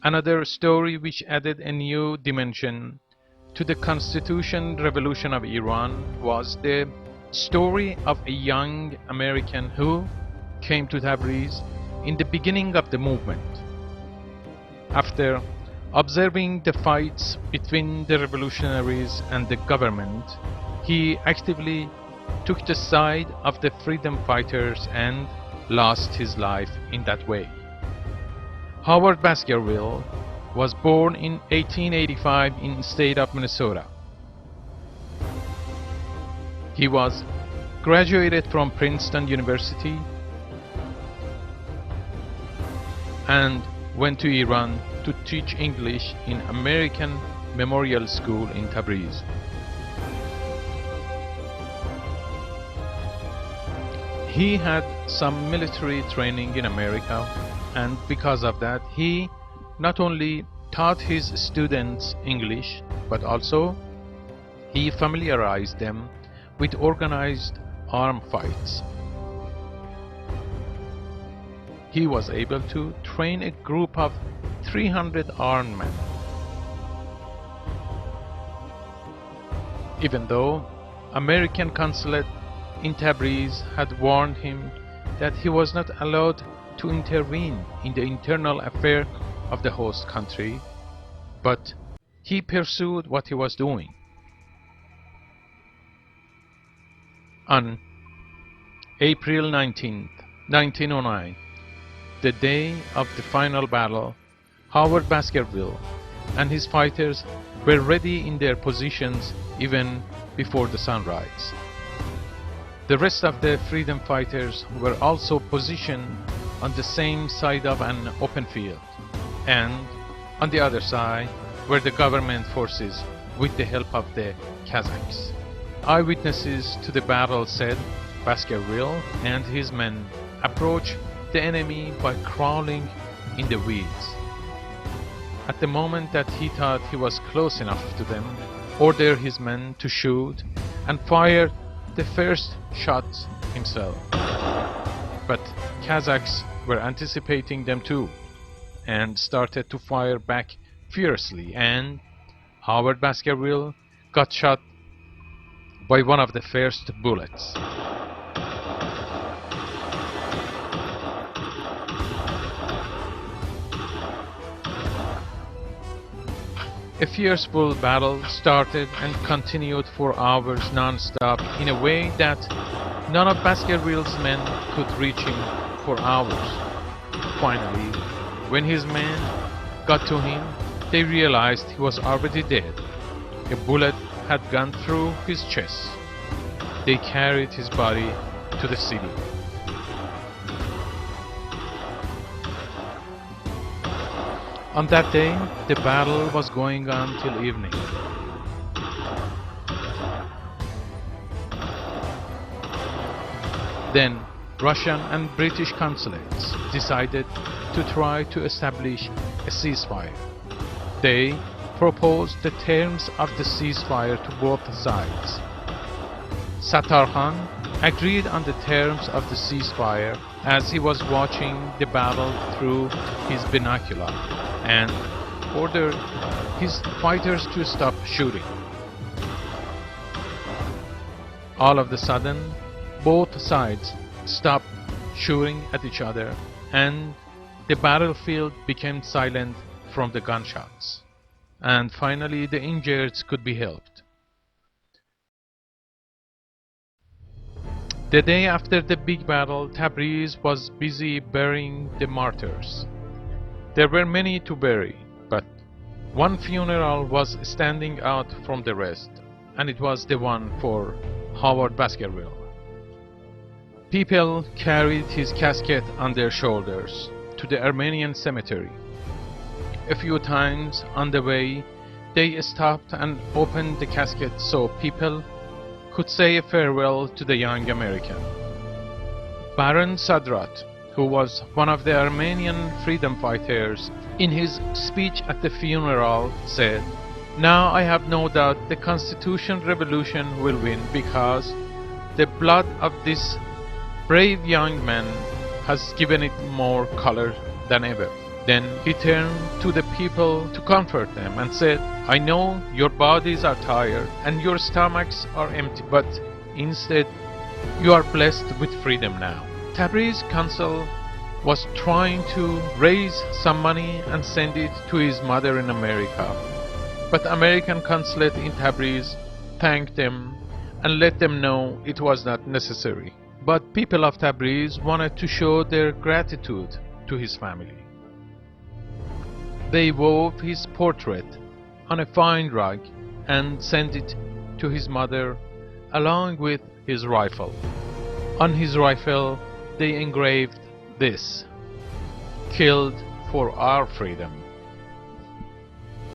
Another story which added a new dimension to the Constitution Revolution of Iran was the story of a young American who came to Tabriz in the beginning of the movement. After observing the fights between the revolutionaries and the government, he actively took the side of the freedom fighters and lost his life in that way. Howard Baskerville was born in 1885 in the state of Minnesota. He was graduated from Princeton University and went to Iran to teach English in American Memorial School in Tabriz. He had some military training in America, and because of that, he not only taught his students English, but also he familiarized them with organized armed fights. He was able to train a group of 300 armed men. Even though American consulate in Tabriz had warned him that he was not allowed to intervene in the internal affair of the host country, but he pursued what he was doing. On April 19th, 1909, the day of the final battle, Howard Baskerville and his fighters were ready in their positions even before the sunrise. The rest of the freedom fighters were also positioned on the same side of an open field, and on the other side were the government forces with the help of the Kazakhs. Eyewitnesses to the battle said Baskerville and his men approached the enemy by crawling in the weeds. At the moment that he thought he was close enough to them, ordered his men to shoot and fired the first shot himself. But Kazakhs were anticipating them too, and started to fire back fiercely, and Howard Baskerville got shot by one of the first bullets. A fierce bull battle started and continued for hours non-stop in a way that none of Baskerville's men could reach him for hours. Finally, when his men got to him, they realized he was already dead. A bullet had gone through his chest. They carried his body to the city. On that day, the battle was going on till evening. Then, Russian and British consulates decided to try to establish a ceasefire. They proposed the terms of the ceasefire to both sides. Sattar Khan agreed on the terms of the ceasefire as he was watching the battle through his binocular, and ordered his fighters to stop shooting. All of a sudden, both sides stopped shooting at each other, and the battlefield became silent from the gunshots. And finally, the injured could be helped. The day after the big battle, Tabriz was busy burying the martyrs. There were many to bury, but one funeral was standing out from the rest, and it was the one for Howard Baskerville. People carried his casket on their shoulders to the Armenian cemetery. A few times on the way, they stopped and opened the casket so people could say a farewell to the young American. Baron Sadrat, who was one of the Armenian freedom fighters, in his speech at the funeral said, "Now I have no doubt the Constitution Revolution will win because the blood of this brave young man has given it more color than ever." Then he turned to the people to comfort them and said, I know your bodies are tired and your stomachs are empty, but instead you are blessed with freedom now. Tabriz Council was trying to raise some money and send it to his mother in America. But the American consulate in Tabriz thanked them and let them know it was not necessary. But people of Tabriz wanted to show their gratitude to his family. They wove his portrait on a fine rug and sent it to his mother along with his rifle. On his rifle they engraved this: killed for our freedom.